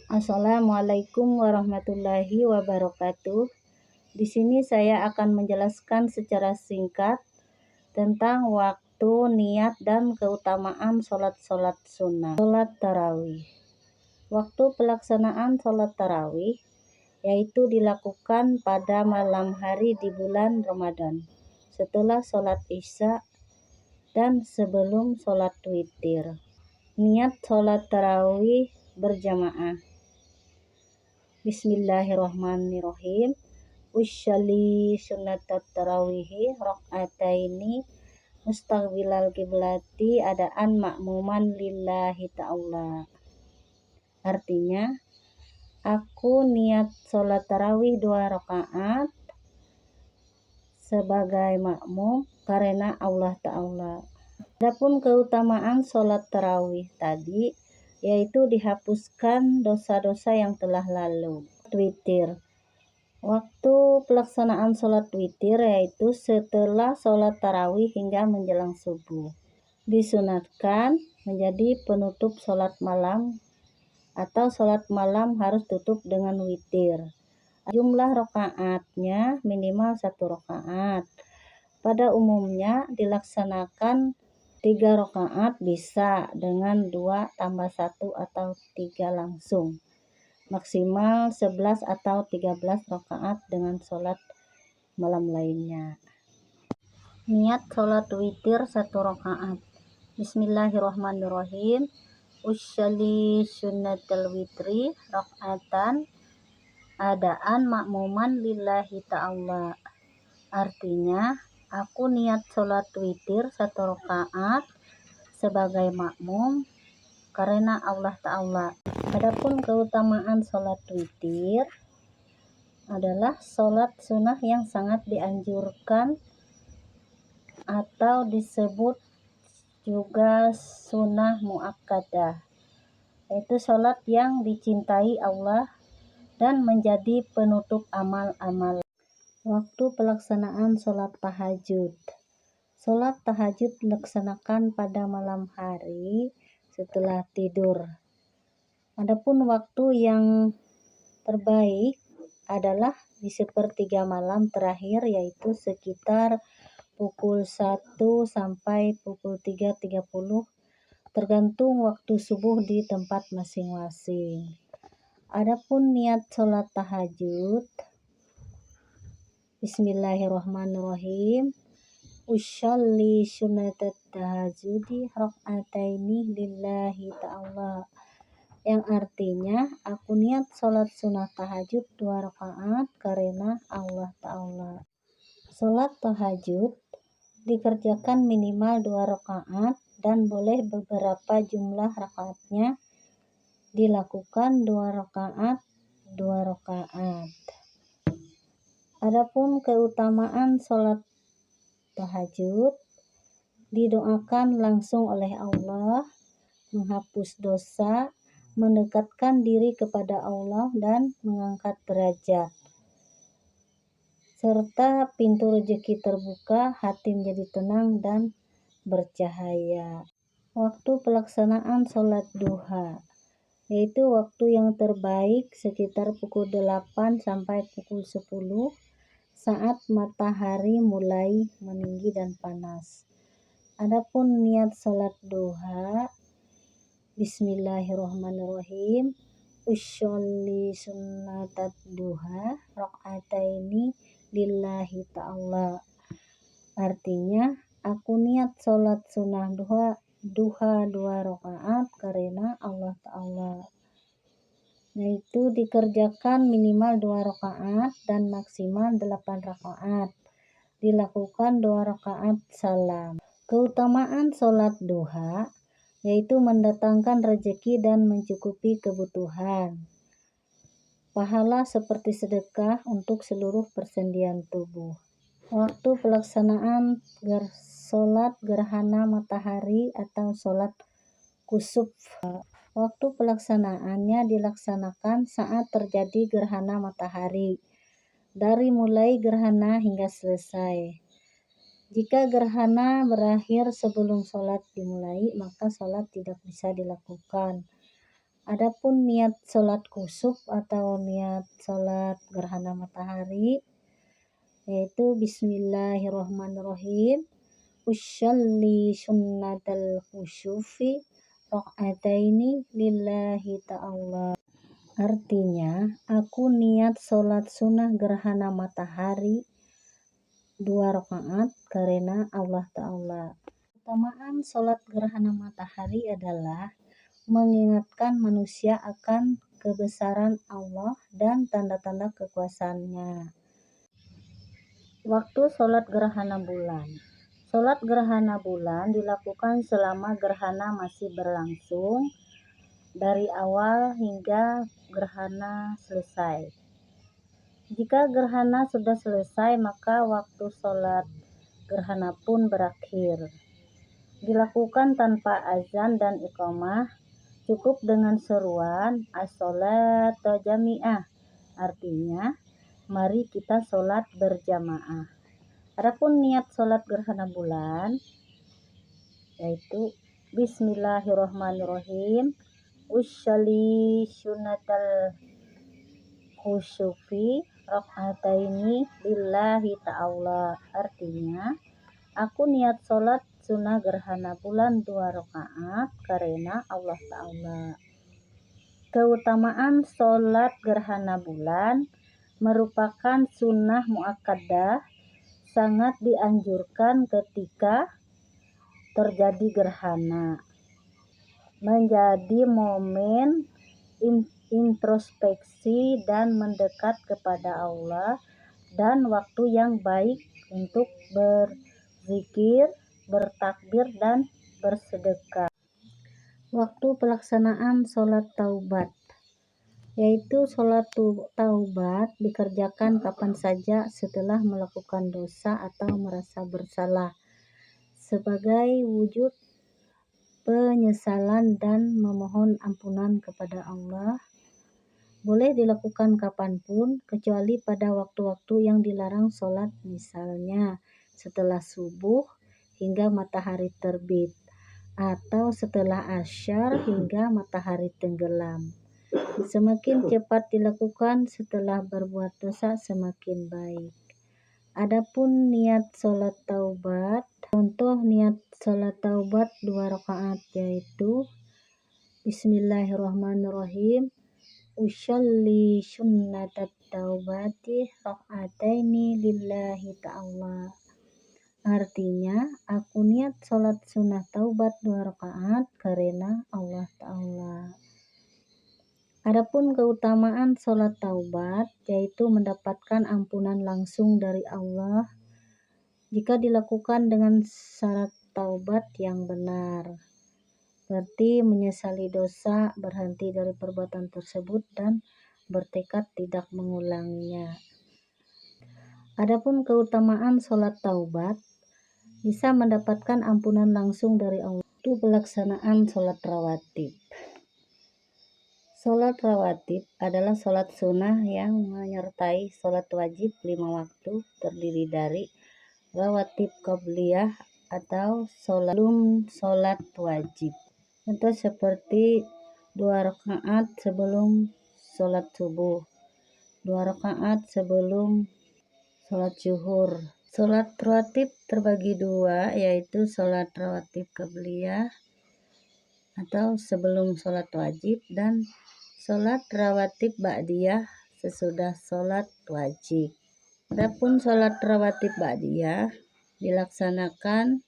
Assalamualaikum warahmatullahi wabarakatuh. Di sini saya akan menjelaskan secara singkat tentang waktu, niat, dan keutamaan sholat sunnah. Sholat tarawih. Waktu pelaksanaan sholat tarawih yaitu dilakukan pada malam hari di bulan Ramadan, setelah sholat isya dan sebelum sholat witir. Niat sholat tarawih berjamaah. Bismillahirrahmanirrahim. Usyali sunnatat tarawihi rakaataini mustaqbilal kiblati adaan makmuman lillahi ta'ala. Artinya, aku niat sholat tarawih 2 rakaat sebagai makmum karena Allah Ta'ala. Adapun keutamaan sholat tarawih tadi yaitu dihapuskan dosa-dosa yang telah lalu. Witir. Waktu pelaksanaan sholat witir yaitu setelah sholat tarawih hingga menjelang subuh. Disunatkan menjadi penutup sholat malam atau sholat malam harus tutup dengan witir. Jumlah rakaatnya minimal 1 rakaat. Pada umumnya dilaksanakan 3 rakaat bisa dengan 2 tambah 1 atau 3 langsung. Maksimal 11 atau 13 rakaat dengan sholat malam lainnya. Niat sholat witir 1 rakaat. Bismillahirrahmanirrahim. Usyali sunnatal witri rakaatan adaan makmuman lillahi ta'ala. Artinya, aku niat sholat witir 1 rakaat sebagai makmum karena Allah Ta'ala. Adapun keutamaan sholat witir adalah sholat sunnah yang sangat dianjurkan atau disebut juga sunnah muakkadah, yaitu sholat yang dicintai Allah dan menjadi penutup amal-amal. Waktu pelaksanaan sholat tahajud. Sholat tahajud dilaksanakan pada malam hari setelah tidur. Adapun waktu yang terbaik adalah di sepertiga malam terakhir, yaitu sekitar pukul 1 sampai pukul 3.30 tergantung waktu subuh di tempat masing-masing. Adapun niat sholat tahajud, Bismillahirrahmanirrahim. Usyalli sunnatat tahajudi rakaataini lillahi ta'ala. Yang artinya, aku niat sholat sunnah tahajud 2 rakaat karena Allah Ta'ala. Sholat tahajud dikerjakan minimal 2 rakaat dan boleh beberapa jumlah rakaatnya dilakukan 2 rakaat. Adapun keutamaan sholat tahajud, didoakan langsung oleh Allah, menghapus dosa, mendekatkan diri kepada Allah dan mengangkat derajat, serta pintu rezeki terbuka, hati menjadi tenang dan bercahaya. Waktu pelaksanaan sholat duha, yaitu waktu yang terbaik sekitar pukul 8 sampai pukul 10 saat matahari mulai meninggi dan panas. Adapun niat sholat duha, Bismillahirrahmanirrahim. Usyolli sunnatat duha rakaataini lillahi ta'ala. Artinya, aku niat sholat sunnah duha 2 rakaat karena Allah Ta'ala, yaitu dikerjakan minimal 2 rakaat dan maksimal 8 rakaat. Dilakukan 2 rakaat salam. Keutamaan sholat duha yaitu mendatangkan rezeki dan mencukupi kebutuhan. Pahala seperti sedekah untuk seluruh persendian tubuh. Waktu pelaksanaan sholat gerhana matahari atau sholat kusuf. Waktu pelaksanaannya dilaksanakan saat terjadi gerhana matahari, dari mulai gerhana hingga selesai. Jika gerhana berakhir sebelum sholat dimulai, maka sholat tidak bisa dilakukan. Adapun niat sholat kusuf atau niat sholat gerhana matahari yaitu Bismillahirrahmanirrahim. Usyalli sunnatal kusufi rakaataini lillahi ta'ala. Artinya, aku niat sholat sunnah gerhana matahari 2 rakaat karena Allah Ta'ala. Keutamaan sholat gerhana matahari adalah mengingatkan manusia akan kebesaran Allah dan tanda-tanda kekuasaannya. Waktu sholat gerhana bulan. Sholat gerhana bulan dilakukan selama gerhana masih berlangsung dari awal hingga gerhana selesai. Jika gerhana sudah selesai, maka waktu sholat gerhana pun berakhir. Dilakukan tanpa azan dan iqamah, cukup dengan seruan as-sholatu jami'ah. Artinya, mari kita sholat berjamaah. Adapun niat sholat gerhana bulan yaitu Bismillahirrahmanirrahim. Usyali sunnatal khusufi rakaataini lillahi ta'ala. Artinya, aku niat sholat sunnah gerhana bulan 2 rakaat karena Allah Ta'ala. Keutamaan sholat gerhana bulan merupakan sunnah muakkadah, sangat dianjurkan ketika terjadi gerhana. Menjadi momen introspeksi dan mendekat kepada Allah dan waktu yang baik untuk berzikir, bertakbir, dan bersedekah. Waktu pelaksanaan sholat taubat yaitu sholat taubat dikerjakan kapan saja setelah melakukan dosa atau merasa bersalah sebagai wujud penyesalan dan memohon ampunan kepada Allah. Boleh dilakukan kapanpun kecuali pada waktu-waktu yang dilarang sholat, misalnya setelah subuh hingga matahari terbit atau setelah asyar hingga matahari tenggelam. Semakin cepat dilakukan setelah berbuat dosa semakin baik. Adapun niat sholat taubat, contoh niat sholat taubat 2 rakaat yaitu Bismillahirrahmanirrahim. Usyalli sunnatat taubati rakaataini lillahi ta'ala. Artinya, aku niat sholat sunnah taubat 2 rakaat karena Allah Ta'ala. Adapun keutamaan sholat taubat yaitu mendapatkan ampunan langsung dari Allah jika dilakukan dengan syarat taubat yang benar. Berarti menyesali dosa, berhenti dari perbuatan tersebut, dan bertekad tidak mengulanginya. Adapun keutamaan sholat taubat bisa mendapatkan ampunan langsung dari Allah. Itu pelaksanaan sholat rawatib. Sholat rawatib adalah sholat sunnah yang menyertai sholat wajib 5 waktu, terdiri dari rawatib qabliyah atau sholat wajib. Contoh seperti 2 rakaat sebelum sholat subuh, 2 rakaat sebelum sholat zuhur. Sholat rawatib terbagi 2, yaitu sholat rawatib qabliyah atau sebelum sholat wajib, dan sholat rawatib ba'diyah sesudah sholat wajib. Adapun sholat rawatib ba'diyah dilaksanakan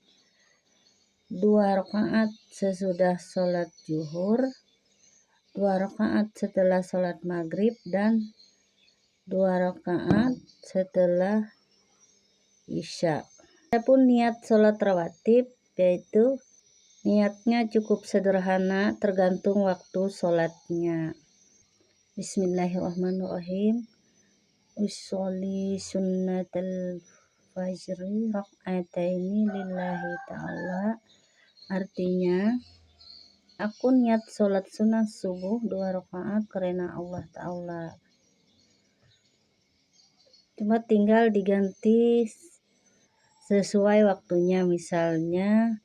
2 rakaat sesudah sholat zuhur, 2 rakaat setelah sholat maghrib, dan 2 rakaat setelah isya. Adapun niat sholat rawatib yaitu niatnya cukup sederhana tergantung waktu sholatnya. Bismillahirrahmanirrahim. Usolli sunnatal fajri rakaataini lillahi ta'ala. Artinya, aku niat sholat sunnah subuh 2 rakaat karena Allah Ta'ala. Cuma tinggal diganti sesuai waktunya, misalnya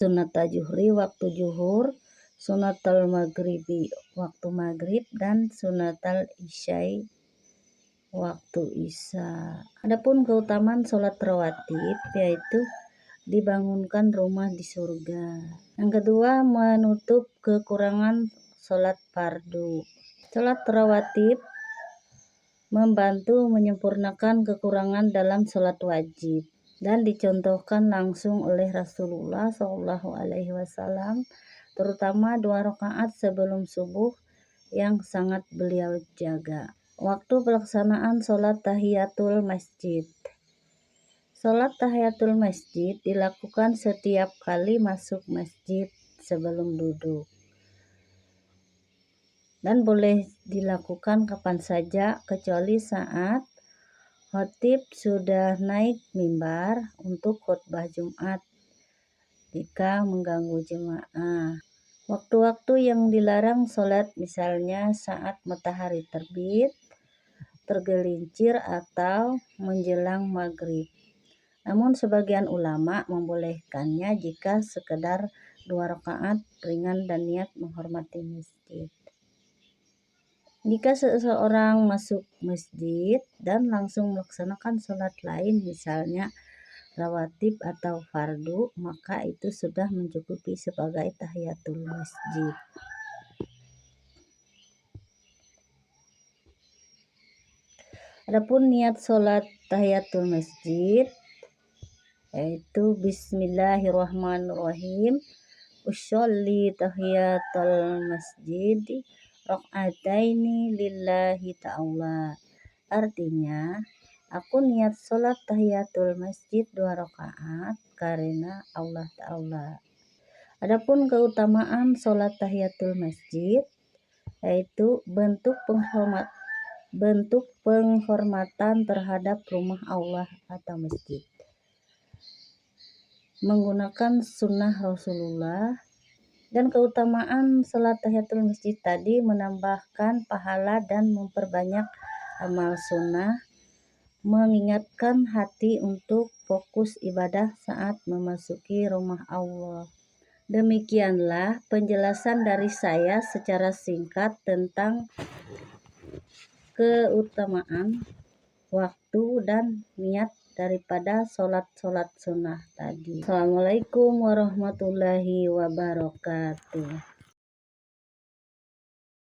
sunat zuhri waktu zuhur, sunatal maghribi waktu maghrib dan sunatal isyai waktu isya. Adapun keutamaan sholat rawatib yaitu dibangunkan rumah di surga. Yang kedua, menutup kekurangan sholat fardu. Sholat rawatib membantu menyempurnakan kekurangan dalam sholat wajib dan dicontohkan langsung oleh Rasulullah SAW, terutama 2 rakaat sebelum subuh yang sangat beliau jaga. Waktu pelaksanaan sholat tahiyatul masjid. Sholat tahiyatul masjid dilakukan setiap kali masuk masjid sebelum duduk dan boleh dilakukan kapan saja kecuali saat khatib sudah naik mimbar untuk khutbah Jumat jika mengganggu jemaah. Waktu-waktu yang dilarang sholat misalnya saat matahari terbit, tergelincir atau menjelang maghrib. Namun sebagian ulama membolehkannya jika sekedar 2 rakaat ringan dan niat menghormati masjid. Jika seseorang masuk masjid dan langsung melaksanakan sholat lain, misalnya rawatib atau fardu, maka itu sudah mencukupi sebagai tahiyatul masjid. Adapun niat sholat tahiyatul masjid yaitu bismillahirrahmanirrahim, usolli tahiyatul masjid rakaataini lillahi ta'ala. Artinya, aku niat sholat tahiyatul masjid 2 rakaat karena Allah Ta'ala. Adapun keutamaan sholat tahiyatul masjid yaitu bentuk penghormatan terhadap rumah Allah atau masjid. Menggunakan sunnah Rasulullah. Dan keutamaan sholat tahiyatul masjid tadi menambahkan pahala dan memperbanyak amal sunnah, mengingatkan hati untuk fokus ibadah saat memasuki rumah Allah. Demikianlah penjelasan dari saya secara singkat tentang keutamaan waktu dan niat daripada sholat sunnah tadi. Assalamualaikum warahmatullahi wabarakatuh.